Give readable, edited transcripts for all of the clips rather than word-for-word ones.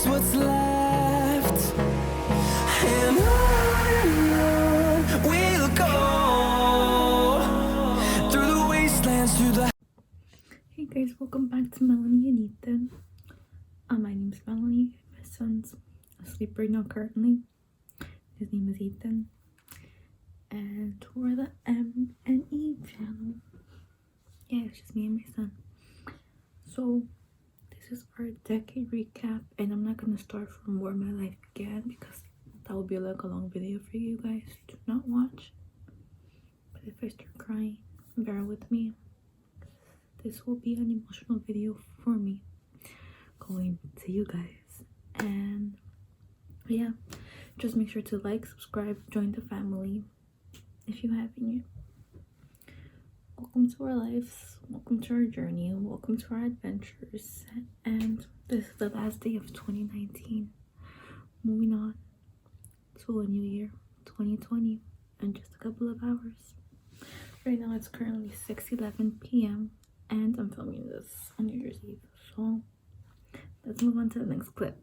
what's left, and on we'll go through the wastelands, through the. Hey guys, welcome back to Melanie and Ethan. My name's Melanie. My son's asleep right now currently. His name is Ethan. And we're the M and E channel. Yeah, it's just me and my son. So this is our decade recap, and I'm not gonna start from where my life began because that would be like a long video for you guys to not watch. But if I start crying, bear with me. This will be an emotional video for me going to you guys. And yeah, just make sure to like, subscribe, join the family if you haven't yet. Welcome to our lives, welcome to our journey, welcome to our adventures. And this is the last day of 2019. Moving on to a new year, 2020, in just a couple of hours. Right now it's currently 6:11 p.m. and I'm filming this on New Year's Eve. So let's move on to the next clip.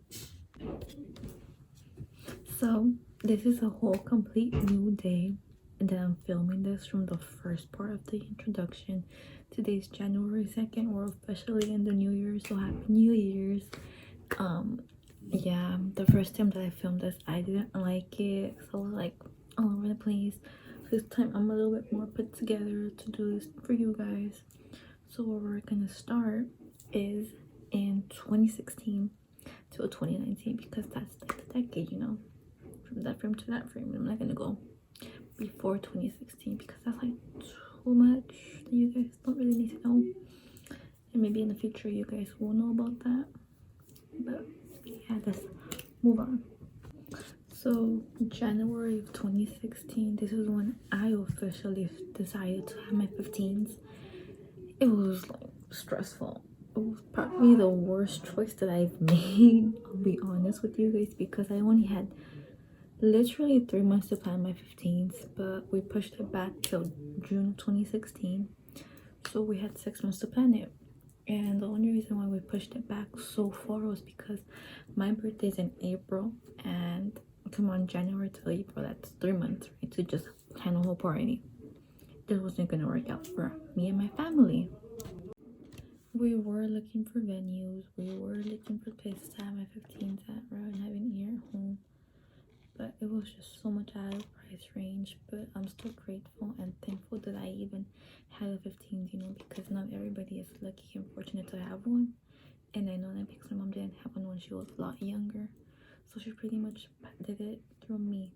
So this is a whole complete new day, and then I'm filming this from the first part of the introduction. Today's January 2nd. We're officially in the new year, so happy New Year's. Yeah, the first time that I filmed this I didn't like it, so like all over the place. This time I'm a little bit more put together to do this for you guys. So where we're gonna start is in 2016 to 2019, because that's like the decade, you know, from that frame to that frame. I'm not gonna go before 2016 because that's like too much that you guys don't really need to know, and maybe in the future you guys will know about that. But yeah, let's move on. So January of 2016, this is when I officially decided to have my 15s. It was like stressful. It was probably the worst choice that I've made, I'll be honest with you guys, because I only had literally 3 months to plan my 15s, but we pushed it back till June of 2016. So we had 6 months to plan it. And the only reason why we pushed it back so far was because my birthday's in April, and come on, January to April, that's 3 months, right, to just plan a whole party. This wasn't gonna work out for me and my family. We were looking for venues, we were looking for places to have my 15s at rather than having it here at home, but it was just so much out of price range. But I'm still grateful and thankful that I even had a 15s, you know, because not everybody is lucky and fortunate to have one. And I know that because my mom didn't have one when she was a lot younger, so she pretty much did it through me,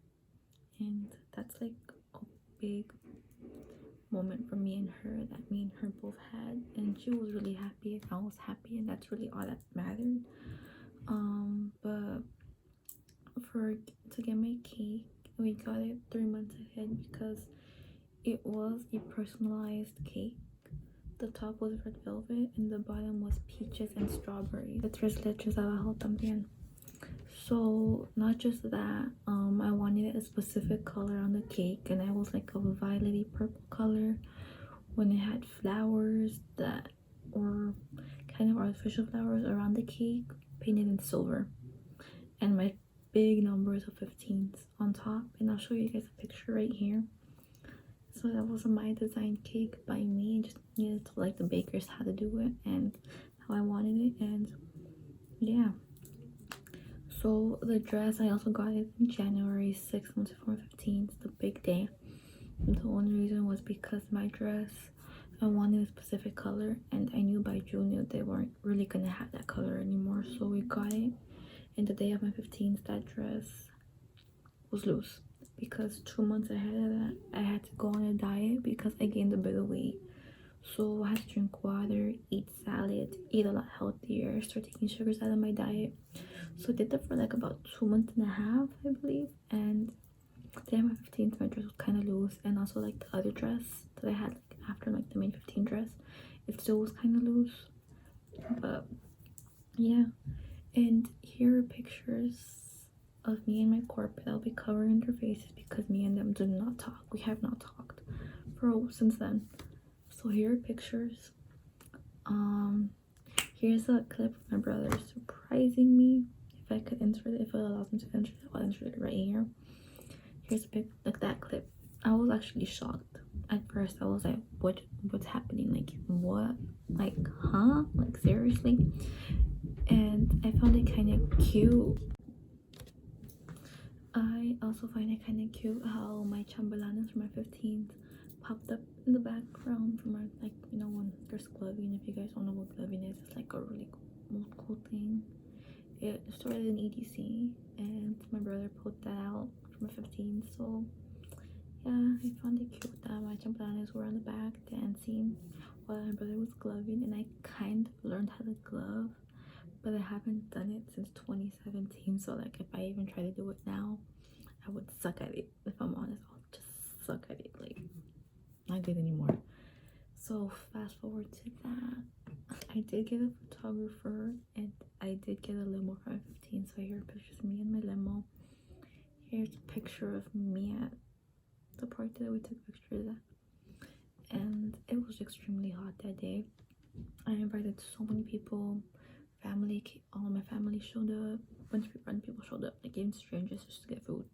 and that's like a big moment for me and her that me and her both had. And she was really happy and I was happy, and that's really all that mattered. But to get my cake, we got it 3 months ahead because it was a personalized cake. The top was red velvet and the bottom was peaches and strawberry. The tres leches abajo también. So not just that, I wanted a specific color on the cake, and I was like a violety purple color when it had flowers that were kind of artificial flowers around the cake painted in silver, and my big numbers of 15s on top. And I'll show you guys a picture right here. So that was my design cake by me. Just needed to like the bakers how to do it and how I wanted it. And yeah, so the dress, I also got it in January, 6 months before 15th, the big day. And the only reason was because my dress, I wanted a specific color, and I knew by June that they weren't really gonna have that color anymore. So we got it, and the day of my 15th, that dress was loose because 2 months ahead of that, I had to go on a diet because I gained a bit of weight. So I had to drink water, eat salad, eat a lot healthier, start taking sugars out of my diet. So I did that for like about 2 months and a half, I believe. And then my 15th, my dress was kind of loose, and also like the other dress that I had like after like the main 15 dress, it still was kind of loose. But yeah, and here are pictures of me and my corporate. I'll be covering their faces because me and them do not talk. We have not talked since then. So here are pictures. Here's a clip of my brother surprising me. if I could insert it, if it allows me to insert it, I'll insert it right here. Here's a pic, like that clip. I was actually shocked at first. I was like, what's happening? Like, what? Like, huh? Like, seriously? And I found it kind of cute. I also find it kind of cute how my chambelanes for my 15th popped up in the background for my, like, you know, when there's gloving. If you guys don't know what gloving is, it's like a really cool thing. It started in EDC, and my brother put that out for my 15th. So yeah, I found it cute that my chambelanes were on the back dancing while my brother was gloving, and I kind of learned how to glove, but I haven't done it since 2017. So like, if I even try to do it now, I would suck at it. If I'm honest, I'll just suck at it, like, not good anymore. So fast forward to that, I did get a photographer, and I did get a limo for my 15. So here are pictures of me in my limo. Here's a picture of me at the park that we took pictures at, and it was extremely hot that day. I invited so many people. Family, all my family showed up. A bunch of random people showed up, like even strangers, just to get food.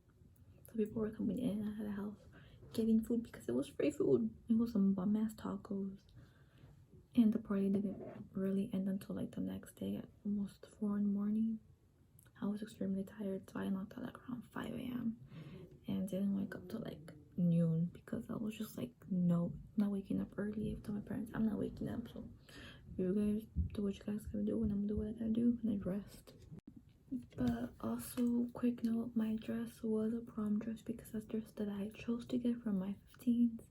So people were coming in and out of the house getting food because it was free food. It was some bum ass tacos. And the party didn't really end until like the next day at almost 4 in the morning. I was extremely tired, so I knocked out like around 5 a.m. and didn't wake up till like noon because I was just like, no, not waking up early. I told my parents I'm not waking up, so you guys do what you guys gotta do, and I'm gonna do what I gotta do, and I rest. But also, quick note, my dress was a prom dress because that's the dress that I chose to get for my 15th.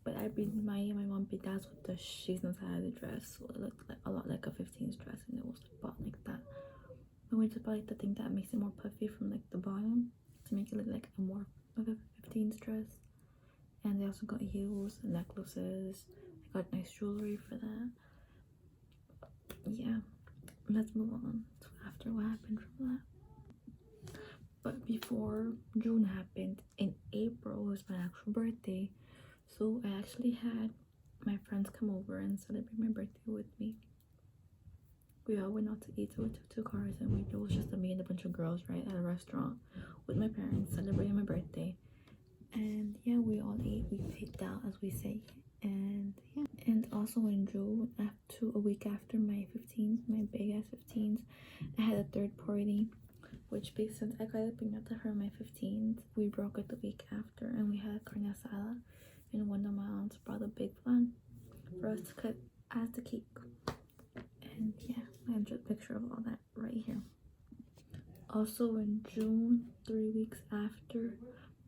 But I beat my mom bedazzled the sheets inside of the dress, so it looked like a lot like a 15th dress, and it was bought like that. But we just bought like the thing that makes it more puffy from like the bottom to make it look like a more of a 15th dress. And they also got heels and necklaces. I got nice jewelry for that. Yeah, let's move on to after what happened from that. But before June happened, in April was my actual birthday, so I actually had my friends come over and celebrate my birthday with me. We all went out to eat, so we took 2 cars, and it was just me and a bunch of girls, right, at a restaurant with my parents celebrating my birthday. And yeah, we all ate, we picked out, as we say. And yeah, and also in June, a week after my 15th, my big ass 15th, I had a third party, which since I got a piñata for my 15th, we broke it the week after, and we had a carne asada, and one of my aunts brought a big flan for us to cut as the cake. And yeah, I have a picture of all that right here. Also in June, 3 weeks after,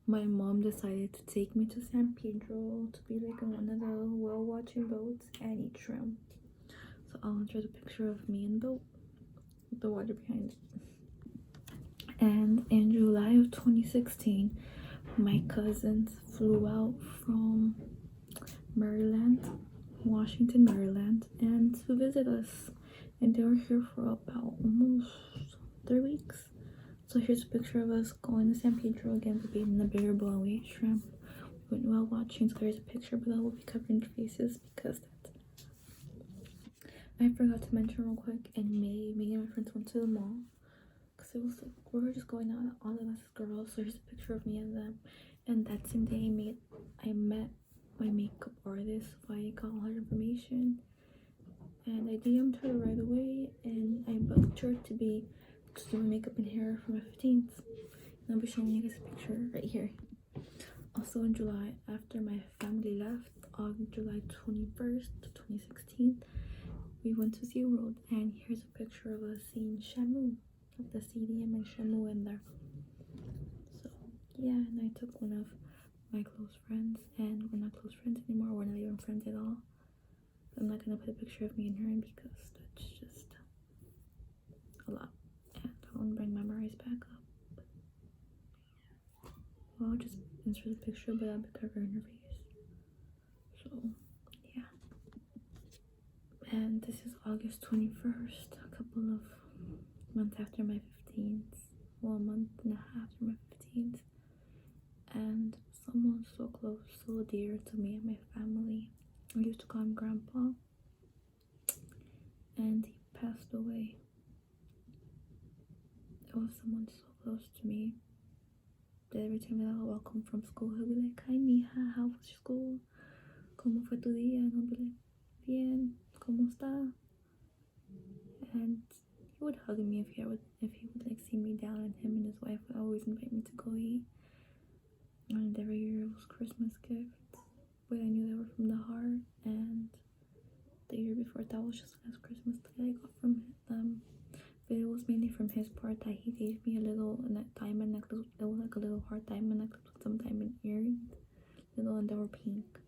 my mom decided to take me to San Pedro to be like in one of the whale watching boats and eat shrimp. So I'll insert a picture of me in the boat with the water behind it. And in July of 2016, my cousins flew out from Maryland, Washington, Maryland, and to visit us. And they were here for about almost 3 weeks. So here's a picture of us going to San Pedro again to be in the bigger bowl and we ate shrimp. We went whale watching, so there's a picture, but I will be covering your faces because that's... I forgot to mention real quick, in May, me and my friends went to the mall because it was like, we were just going out, all of us as girls. So here's a picture of me and them. And that same day I met my makeup artist, so I got all her information. And I DM'd her right away, and I booked her to be do my makeup and hair for my 15th. And I'll be showing you guys a picture right here. Also in July, after my family left, on July 21st, 2016, we went to SeaWorld, and here's a picture of us seeing Shamu, of the CDM and Shamu in there. So yeah, and I took one of my close friends, and we're not close friends anymore, we're not even friends at all. I'm not gonna put a picture of me and her in because that's just a lot. I want to bring memories back up. Well, I'll just insert the picture, but I'll be covering her face. So, yeah. And this is August 21st, a couple of months after my 15th. Well, a month and a half after my 15th. And someone so close, so dear to me and my family. I used to call him Grandpa. And he passed away. was someone so close to me that every time that I would walk home from school, he'll be like, "Hi, mija, how was school? ¿Cómo fue tu día?" And I'll be like, "Bien, ¿cómo está?" And he would hug me if he would like see me down, and him and his wife would always invite me to go eat. And every year it was Christmas gifts, but I knew they were from the heart. And the year before that was just last Christmas that I got from them. But it was mainly from his part that he gave me a little diamond necklace. It was like a little heart diamond necklace with some diamond earrings, little, and they were pink.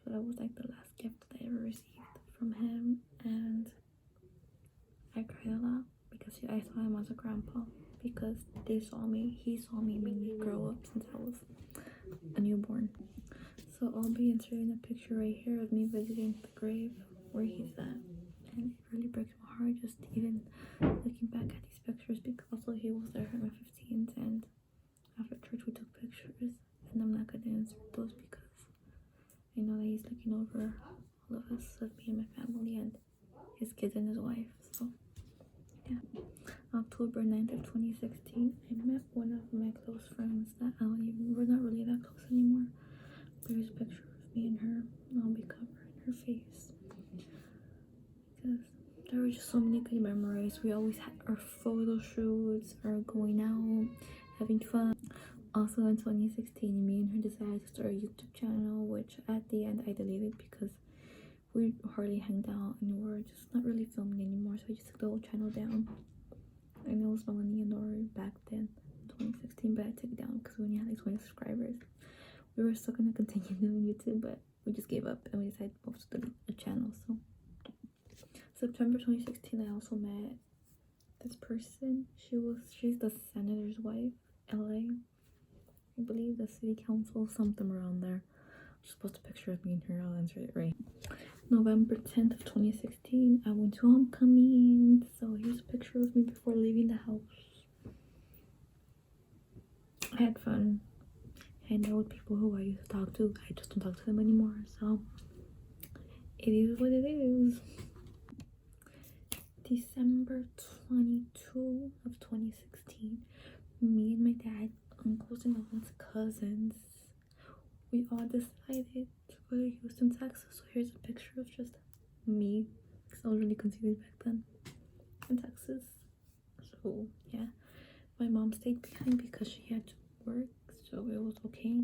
So that was like the last gift that I ever received from him, and I cried a lot because I saw him as a grandpa, because he saw me mainly grow up since I was a newborn. So I'll be inserting a picture right here of me visiting the grave where he's at, and it really breaks my heart just even looking back at these pictures, because also he was there for my 15th, and after church we took pictures, and I'm not gonna insert those because I know that he's looking over all of us, of me and my family and his kids and his wife. So yeah. October 9th of 2016, I met one of my close friends that we're not really that close anymore. There's a picture of me and her, and I'll be covering her face because there were just so many good memories. We always had our photo shoots, our going out, having fun. Also in 2016, me and her decided to start a YouTube channel, which at the end I deleted because we hardly hanged out and we were just not really filming anymore, so I just took the whole channel down. I know it was Melanie and Nora back then, 2016, but I took it down because we only had like 20 subscribers. We were still gonna continue doing YouTube, but we just gave up and we decided both to delete the channel. So September 2016, I also met this person. She's the senator's wife, LA. I believe the city council, something around there. Just post a picture of me and her, I'll answer it right. November 10th of 2016, I went to homecoming. So here's a picture of me before leaving the house. I had fun. And there were people who I used to talk to. I just don't talk to them anymore. So it is what it is. December 22 of 2016, me and my dad, uncles and aunts, cousins, we all decided to go to Houston, Texas. So here's a picture of just me, because I was really conceited back then, in Texas. So yeah, my mom stayed behind because she had to work, so it was okay.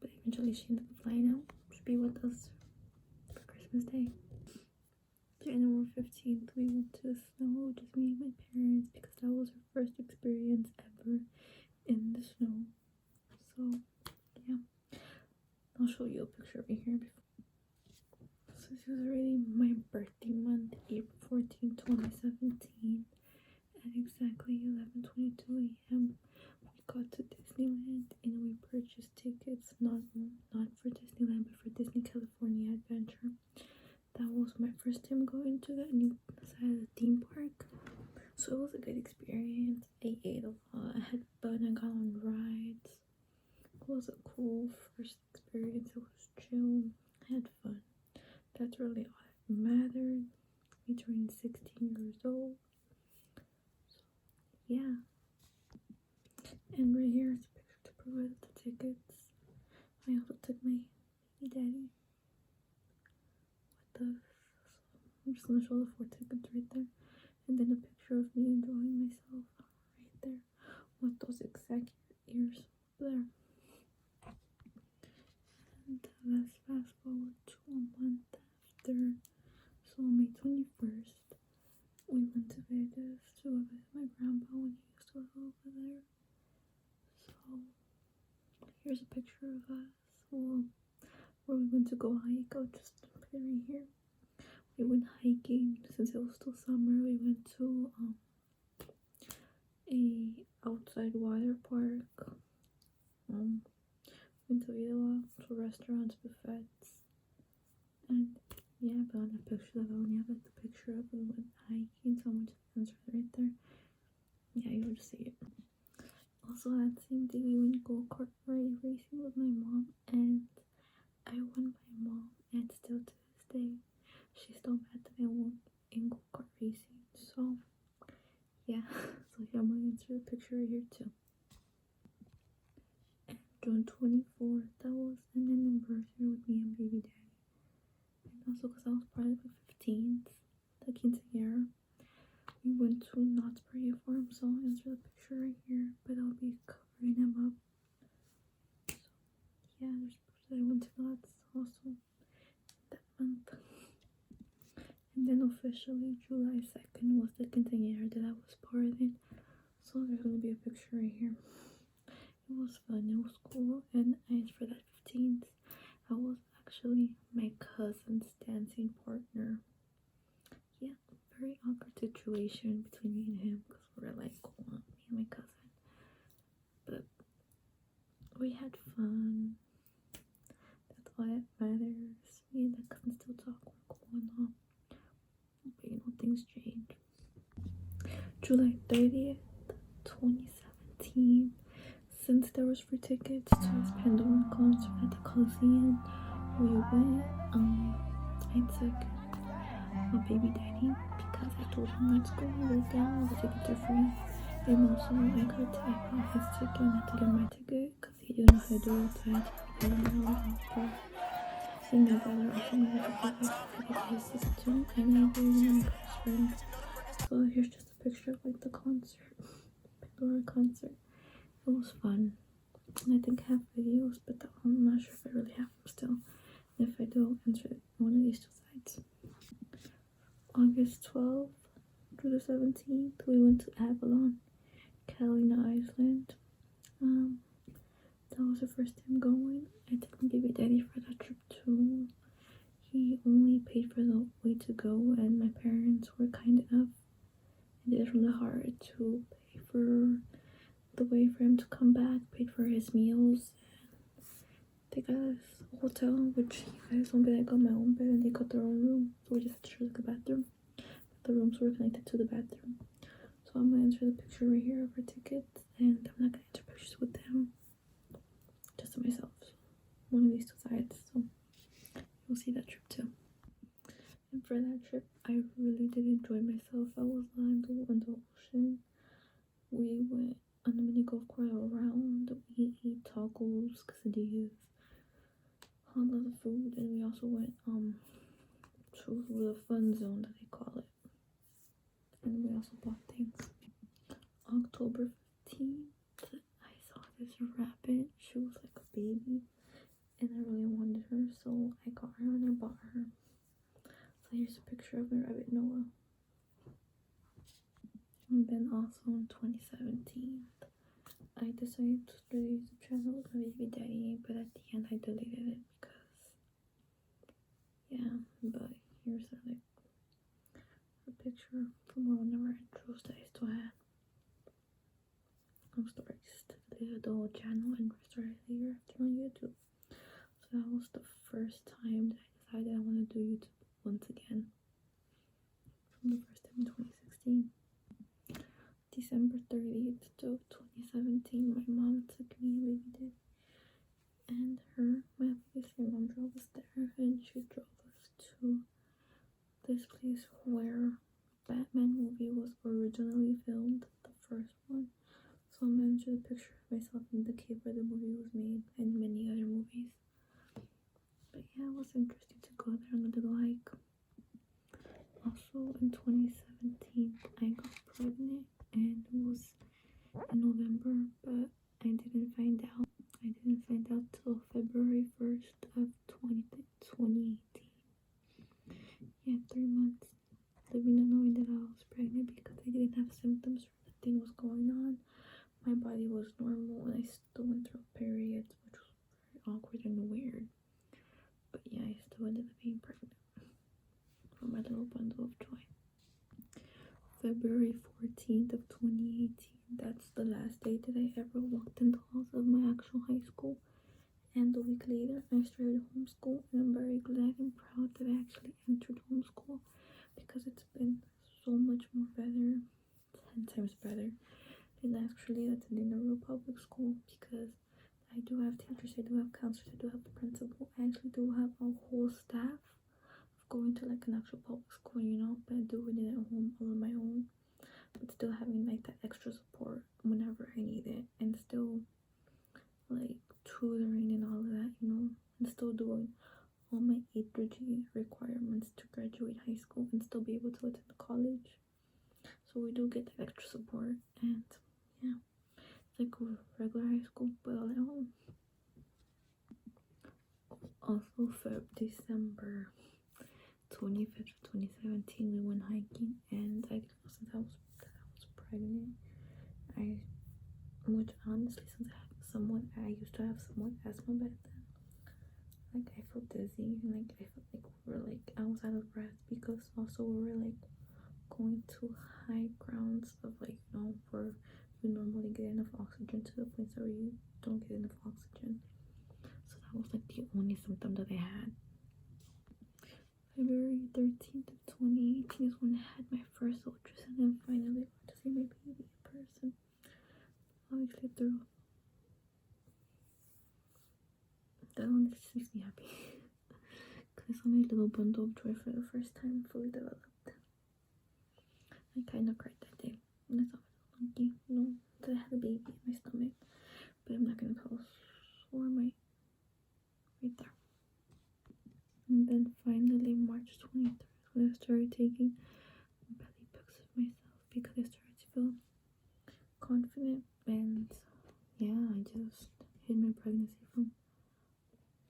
But eventually she ended up flying out to be with us for Christmas Day. January 15th, we went to the snow, just me and my parents, because that was our first experience ever in the snow. So yeah, I'll show you a picture right here. So this was already my birthday month, April 14, 2017, at exactly 11:22 a.m. we got to Disneyland and we purchased tickets, not for Disneyland, but for Disney California Adventure. That was my first time going to that new side of the theme park, so it was a good experience. I ate a lot, I had fun, I got on rides. It was a cool first experience. It was chill, I had fun. That's really all that mattered. We turned 16 years old, so yeah. And right here is a picture to provide the tickets. I also took my baby daddy with us. So I'm just gonna show the 4 tickets right there, and then a picture of me enjoying myself right there with those exact ears there. And let's fast forward to a month after. So on May 21st, we went to Vegas to visit my grandpa when he used to live over there. So here's a picture of us. Well, where we went to go hike. I'll just put it right here. We went hiking since it was still summer. We went to a outside water park. Went to eat a lot, to restaurants, buffets, and yeah, but on the picture that I only have like the picture of when we went hiking, so I'm just insert it right there. Yeah, you'll just see it. Also, that same day we went go-kart racing with my mom, and I won my mom, and still to this day, she's still mad that I won in go-kart racing. So yeah, so here I'm gonna insert a picture right here too. And June 24th, that was an anniversary with me and baby daddy. And also because I was part of the 15th, the quinceañera, we went to Knott's Berry Farm, so I'll insert the picture right here, but I'll be covering him up. So yeah, there's proof that I went to Knott's also that month. And then officially July 2nd was the quinceañera that I was part in. So there's gonna be a picture right here. It was fun, it was cool, and for that 15th, I was actually my cousin's dancing partner. Yeah, very awkward situation between me and him because we're like, me and my cousin. But we had fun. That's all that matters. Me and that cousin still talk, we're cool and all. But things change. July 30th, 2017. Since there was free tickets to his Pandora concert at the Coliseum, we went. I took my baby daddy because I told him let's go, let's down, the tickets are free. And also I could type out his ticket and I took him my ticket because he didn't know how to do it, so I had to get him out. And my brother also wanted to pay for his ticket too, and I gave him my best friend. So here's just a picture of like the concert, Pandora concert. It was fun, and I think I have videos, but I'm not sure if I really have them still. And if I do, I'll insert one of these two sides. August 12th through the 17th, we went to Avalon, Catalina Island. That was the first time going. I took my baby daddy for that trip too. He only paid for the way to go, and my parents were kind enough and did it from the heart to pay for the way for him to come back, paid for his meals. They got us a hotel, which you guys won't be like on my own bed, and they got their own room, so we just had to share the bathroom. The rooms were connected to the bathroom. So I'm gonna insert the picture right here of our tickets, and I'm not gonna enter pictures with them, just to myself. So one of these two sides, so you'll see that trip too. And for that trip, I really did enjoy myself. I was lying in the ocean. We went on the mini golf course around. We ate tacos, quesadillas, all of the food, and we also went to the fun zone that they call it. And we also bought things. October 15th, I saw this rabbit. She was like a baby, and I really wanted her, so I got her and I bought her. So here's a picture of my rabbit Noah. And then also in 2017, I decided to start a YouTube channel with my baby daddy, but at the end I deleted it because, yeah, but here's a picture from whenever I chose that I still had. I'm sorry, I just deleted the whole channel and restarted a year after on YouTube. So that was the first time that I decided I want to do YouTube once again. From the first time in 2016. December 30th to 2017, my mom took me and baby daddy and my obviously mom drove us there, and she drove us to this place where Batman movie was originally filmed, the first one. So I'm going to show a picture of myself in the cave where the movie was made, and many other movies. But yeah, it was interesting to go there on a little hike. Also in 2017, I got pregnant, and it was in November, but I didn't find out. Till February 1st of 2018. Yeah, 3 months living not knowing that I was pregnant because I didn't have symptoms or nothing was going on. My body was normal, and I still went through periods, which was very awkward and weird. But yeah, I still ended up being pregnant for my little bundle of joy. February 14th of 2018, that's the last day that I ever walked in the halls of my actual high school. And a week later, I started homeschool, and I'm very glad and proud that I actually entered homeschool because it's been so much more better, 10 times better, than actually attending a real public school, because I do have teachers, I do have counselors, I do have the principal, I actually do have a whole staff of going to like an actual public school, but doing it at home all on my own. but still having like that extra support whenever I need it, and still like tutoring and all of that, you know, and still doing all my A through G requirements to graduate high school and still be able to attend college. So we do get that extra support, and yeah, it's like a regular high school but all at home. Also, December 25th of 2017, we went hiking, and I didn't know since I was pregnant. Which honestly, since I used to have somewhat asthma back then. Like I felt dizzy, and like I felt like I was out of breath, because also we were like going to high grounds of like, you know, where you normally get enough oxygen to the point where you don't get enough oxygen. So that was like the only symptom that I had. February 13th of 2018 is when I had my first ultrasound and finally got to see my baby in person. Obviously through that one just makes me happy. Because I saw my little bundle of joy for the first time fully developed. I kind of cried that day when I saw my little monkey, you know, that I had a baby in my stomach. But I'm not gonna tell us where my right there. And then finally March 23rd, when I started taking belly pics of myself, because I started to feel confident, and yeah, I just hid my pregnancy from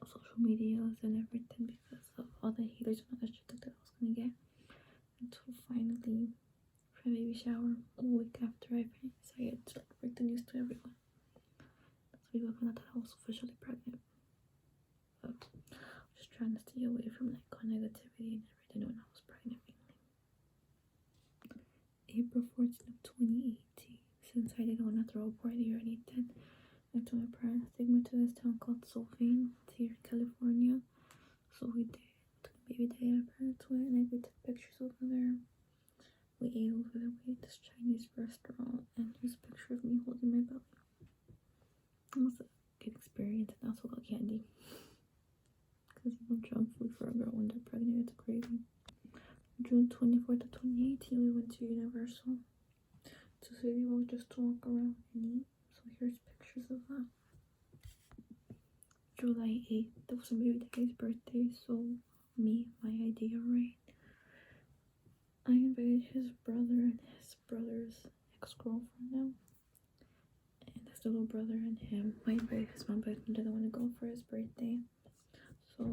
social medias and everything because of all the haters and all the shit that I was gonna get. Until finally, for a baby shower, a week after I decided to like break the news to everyone. So people found out that I was officially pregnant. But I was just trying to stay away from like all negativity and everything when I was pregnant mainly. April 14th of 2018. Since I didn't want to throw a party or anything, I told my parents to take me to this town called Solfaing. It's here in California. So we did. Took a baby day. My parents went, and we took pictures over there. We ate over there. We ate this Chinese restaurant, and here's a picture of me holding my belly. It was a good experience, and I also got candy. Because you know, junk food for a girl when they're pregnant, it's crazy. June 24th of 2018, we went to Universal to City Walk just to walk around and eat. So here's pictures of that. July 8th, that was my baby daddy's birthday, so me, my idea, right? I invited his brother and his brother's ex-girlfriend now. And his little brother and him. I invited his mom, but he didn't want to go for his birthday. So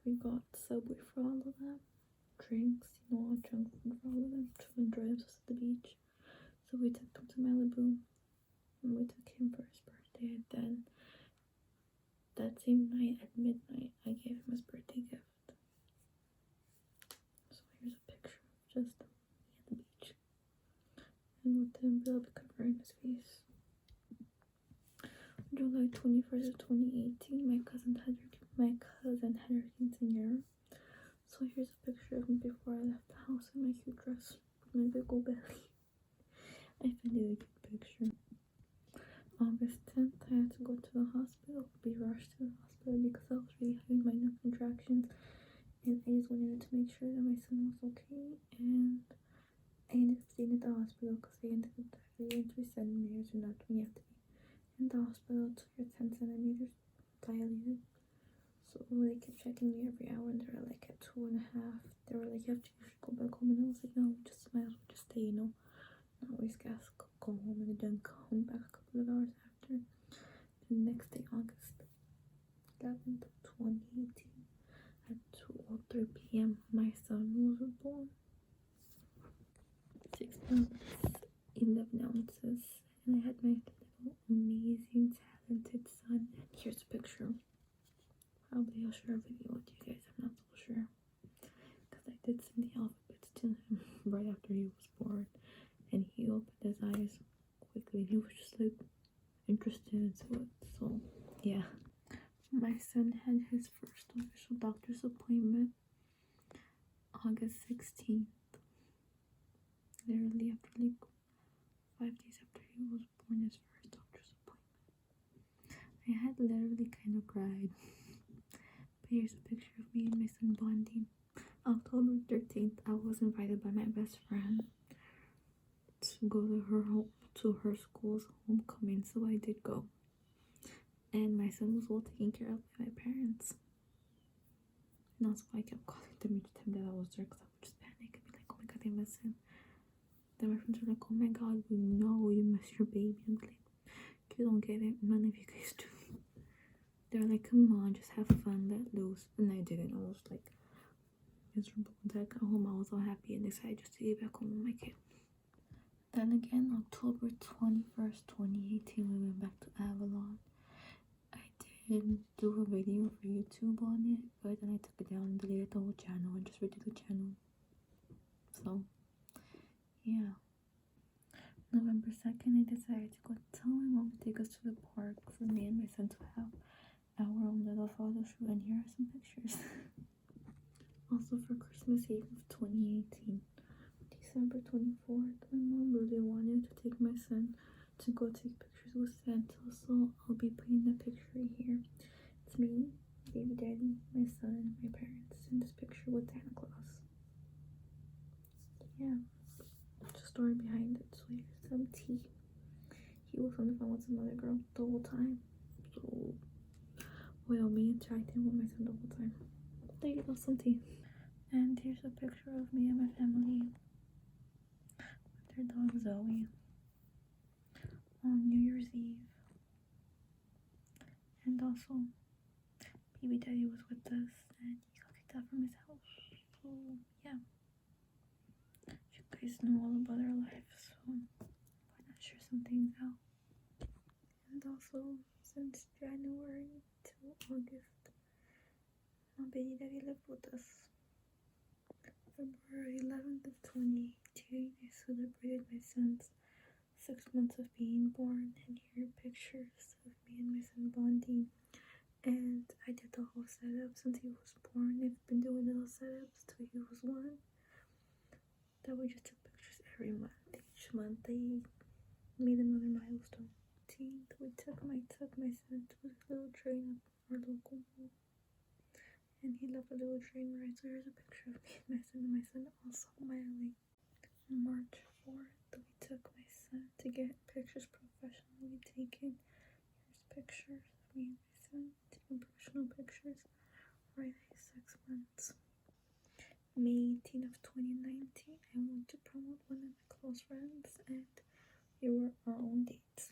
we got Subway for all of them. Drinks, you know, all junk food for all of them to enjoy themselves at the beach. So we took them to Malibu, and we took him for his birthday. And then that same night at midnight, I gave him his birthday gift. So here's a picture of just me at the beach, and with the envelope covering his face. July 21st of 2018, my cousin had her quinceañera. So here's a picture of me before I left the house in my cute dress with my big old belly. I found it a cute picture. August 10th, I had to go to the hospital, be rushed to the hospital because I was really having minor contractions, and I just wanted to make sure that my son was okay. And I ended up staying at the hospital because they ended up dilating 3 centimeters, and that's when you have to be in the hospital till you're 10 centimeters dilated. So they kept checking me every hour, and they were like at 2.5. They were like, you should go back home, and I was like, no, just might as well just stay, you know, not always gas, go home, and then come back a couple of hours after. The next day, August 11th of 2018, at 2:03 p.m., my son was born. 6 months, 11 ounces, and I had my little amazing, talented son. And here's a picture. Probably I'll share a video with you guys, I'm not so sure, because I did send the alphabets to him right after he was born, and he opened his eyes quickly, and he was just like interested into it. So yeah, my son had his first official doctor's appointment August 16th, literally after like 5 days after he was born, his first doctor's appointment. I had literally kind of cried. But here's a picture of me and my son bonding. October 13th, I was invited by my best friend to go to her home, to her school's homecoming, so I did go. And my son was well taken care of by my parents. And that's why I kept calling them each time that I was there, because I would just panic and be like, oh my god, they miss him. Then my friends were like, oh my god, we know you miss your baby. I'm like, you don't get it, none of you guys do. They're like, come on, just have fun, let loose. And I didn't. I was like miserable. Until I got home, I was all happy and excited just to get back home with my kid. Then again, October 21st, 2018, we went back to Avalon. I did do a video for YouTube on it, but then I took it down and deleted the whole channel and just redid the channel. So, yeah. November 2nd, I decided to go tell my mom to take us to the park for me and my son to have our own little photo shoot, and here are some pictures. Also for Christmas Eve of 2018, December 24th, my mom really wanted to take my son to go take pictures with Santa, so I'll be putting the picture here. It's me, baby daddy, my son, my parents in this picture with Santa Claus. Yeah, the story behind it. So here's some tea. He was on the phone with some other girl the whole time, so well, me interacting with my son the whole time. There you go, some tea. And here's a picture of me and my family with their dog Zoe on New Year's Eve. And also, baby daddy was with us and he got kicked out from his house. So yeah, you guys know all about our lives, so why not share some things out? And also, since January to August, my baby daddy lived with us. February 11th of 2018, I celebrated my son's 6 months of being born, and here are pictures of me and my son bonding. And I did the whole setup since he was born. I've been doing little setups till he was 1. That we just took pictures every month. Each month they made another milestone. We took my son to his little train at our local mall. And he loved the little train ride, so here's a picture of me and my son also smiling. On March 4th, we took my son to get pictures professionally taken. Here's pictures of me and my son taking professional pictures right at 6 months. May 18th of 2019, I went to prom with one of my close friends, and we were our own dates.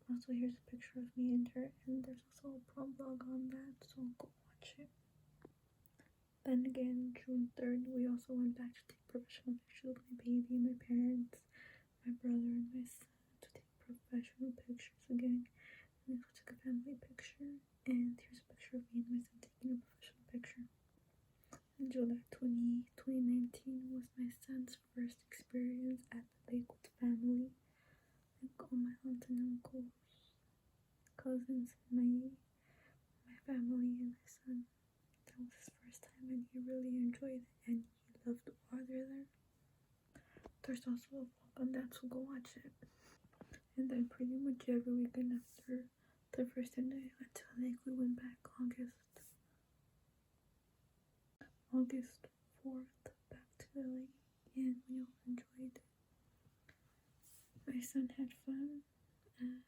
Also, here's a picture of me and her, and there's also a prom vlog on that, so go watch it. Then again, June 3rd, we also went back to take professional pictures with my baby, my parents, my brother, and my son to take professional pictures again. And we also took a family picture, and here's a picture of me and my son taking a professional picture. And July 2019 was my son's first experience at the lake with family. Like all my aunts and uncles, cousins, and my family and my son. That was his first time and he really enjoyed it and he loved the water there. There's also a vlog on that, so go watch it. And then pretty much every weekend after the first time that I went to the lake, we went back August 4th back to the lake, and we all enjoyed it. My son had fun. I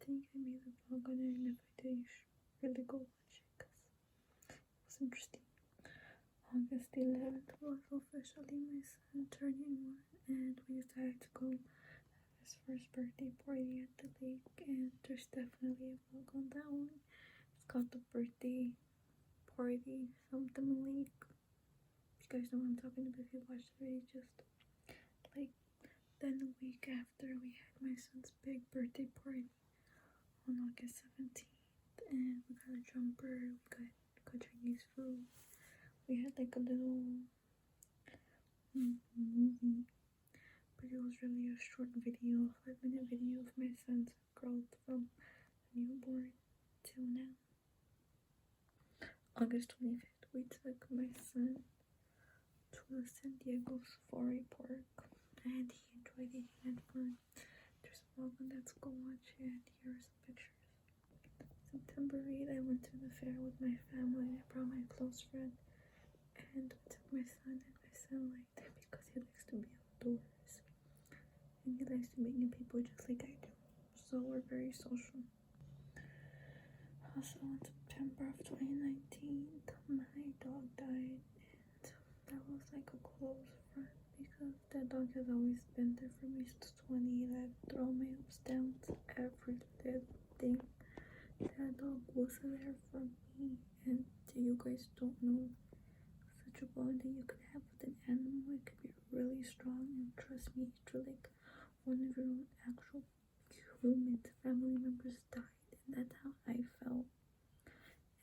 think I made a vlog on it, and if I did, you should really go watch it because it was interesting. August 11th was officially my son turning 1, and we decided to go have his first birthday party at the lake, and there's definitely a vlog on that one. It's called the birthday party something lake. You guys know what I'm talking about if you watched the video. Just like then a week after, we had my son's big birthday party on August 17th, and we got a jumper, we got Chinese food, we had like a little movie, but it was really a short video, 5-minute video of my son's growth from newborn till now. August 25th, we took my son to the San Diego Safari Park, and he enjoyed it, he had fun. There's a vlog on that, so go watch it, and here are some pictures. September 8th, I went to the fair with my family. I brought my close friend, and we took my son, and my son liked it because he likes to be outdoors. and he likes to meet new people just like I do. So we're very social. Also, in September of 2019, my dog died, and that was like a close friend because that dog has always been there for me since 20. I've thrown my ups, downs, every little thing. That dog was there for me, and you guys don't know such a bond that you could have with an animal. It could be really strong, and trust me, it's like one of your own actual human family members died, and that's how I felt.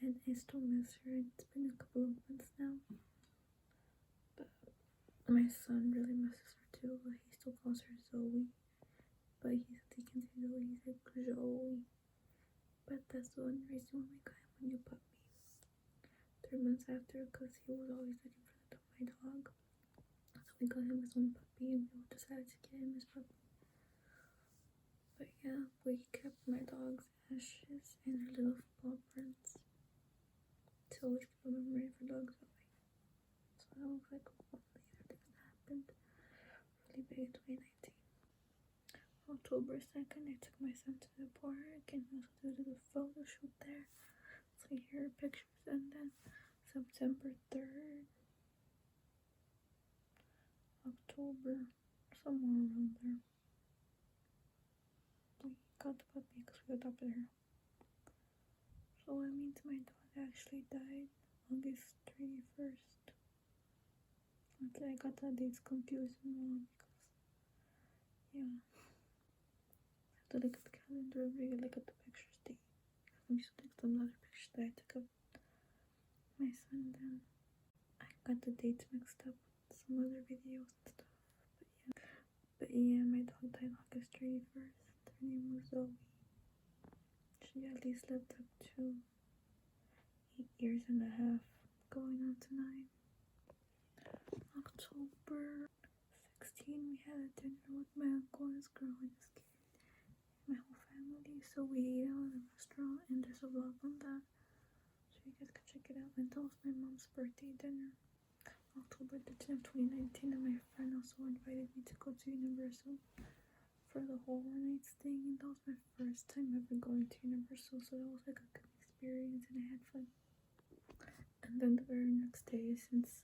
And I still miss her. It's been a couple of months now, but my son really misses her too. He still calls her Zoe, but he's taken to Zoe. He's like Zoe. But that's the only reason why we got him a new puppy 3 months after, because he was always looking for my dog. So we got him his own puppy, and we all decided to get him his puppy. But yeah, we kept my dog's ashes and her little paw prints to always keep a memory for dog Zoe. So that was like one of the other things that happened really big in 2019. October 2nd, I took my son to the park and we also did a little photo shoot there. So here are pictures. And then September 3rd, October, somewhere around there, we got the puppy because we adopted her. So that means my dog actually died August 31st. Okay, I got the dates confused and wrong because, yeah, I have to look at the calendar and really look at the pictures date. I'm just looking at some other pictures that I took of my son then. I got the dates mixed up with some other videos and stuff. But yeah, my dog died August 31st. Her name was Zoe. She at least lived up to 8 years and a half, going on to 9. October 16, we had a dinner with my uncle and his girl and his kid, my whole family. So we ate out at a restaurant, and there's a vlog on that, so you guys can check it out. And that was my mom's birthday dinner, October 13th of 2019, and my friend also invited me to go to Universal for the whole night staying, and that was my first time ever going to Universal, so that was like a good experience and I had fun. And then the very next day, since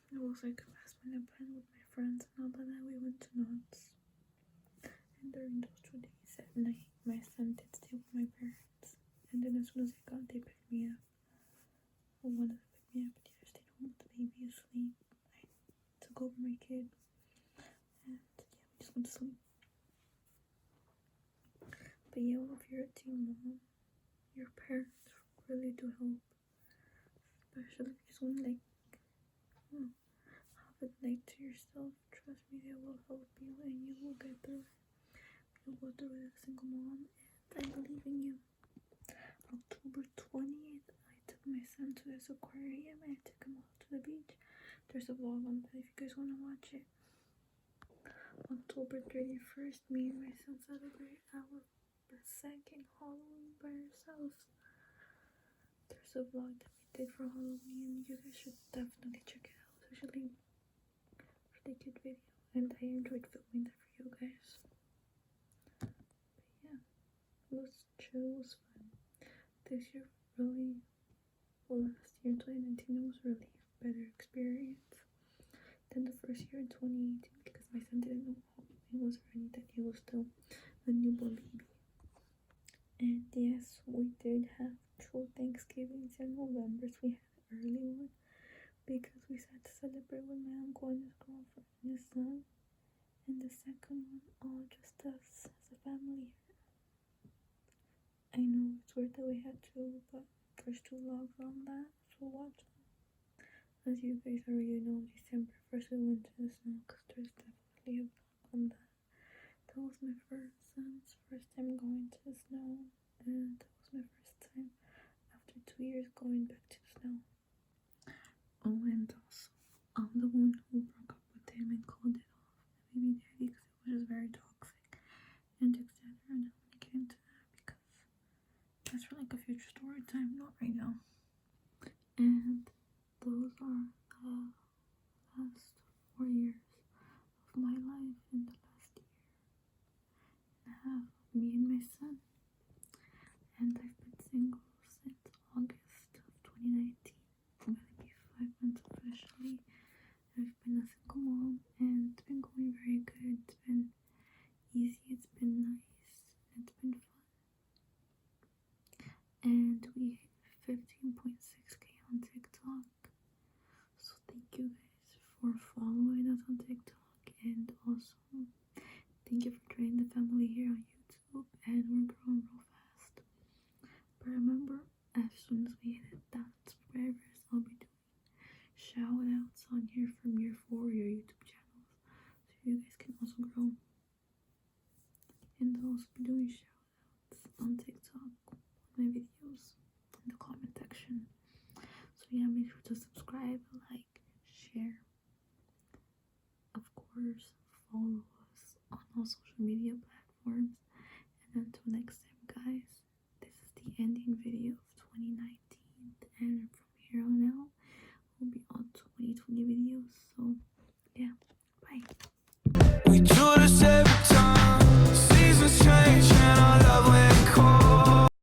it was like a last minute plan with my friends and all of that, we went to Knott's. And during those 2 days at night, my son did stay with my parents, and then as soon as I got, they picked me up. Well, one of them picked me up, but the other stayed home with the baby asleep. I took over my kid, and yeah, we just went to sleep. But yeah, if you're a teen mom, your parents really do help, especially if you just want to have a night to yourself. Trust me, they will help you and you will get through it. You'll go through it as a single mom, and I believe in you. October 20th, I took my son to this aquarium and I took him out to the beach. There's a vlog on that if you guys want to watch it. October 31st, me and my son celebrate our second Halloween by ourselves. There's a vlog that we did for Halloween. You guys should definitely check it out. It's actually a really good video, and I enjoyed filming that for you guys. But yeah, it was chill, it was fun. This year really, well, last year in 2019 it was really a better experience than the first year in 2018 because my son didn't know Halloween was already, that he was still a newborn baby. And yes, we did have 2 Thanksgivings in November, so we had an early one because we had to celebrate with my uncle and his girlfriend and his son. And the second one, all just us as a family. I know it's weird that we had to, but there's 2 vlogs on that, so watch them. As you guys already know, December 1st we went to the snow because there's definitely a vlog on that. That was my son's first time going to the snow, and that was my first time after 2 years going back to the snow. Oh, and also, I'm the one who broke up with him and called it off my baby daddy because it was just very toxic and etc. And I don't want to get into that because that's for like a future story time, not right now. And those are the last 4 years of my life in the last year and a half, me and my son. And I've been single since August of 2019. I'm gonna be 5 months officially. I've been a single mom and it's been going very good. It's been easy, it's been nice, it's been fun. And we hit 15.6k on TikTok. So thank you guys for following us on TikTok, and also thank you for joining the family here on YouTube. And we're growing real fast. But remember, as soon as we hit 1,000 subscribers, I'll be doing shout outs on here from your 4 your YouTube channels, so you guys can also grow. And I'll also be doing shout outs on TikTok on my videos in the comment section. So yeah, make sure to subscribe, like, share. Of course, follow us on all social media platforms. And until next time, guys, this is the ending video of 2019. And from here on out, we'll be on 2020 videos. So yeah, bye. We do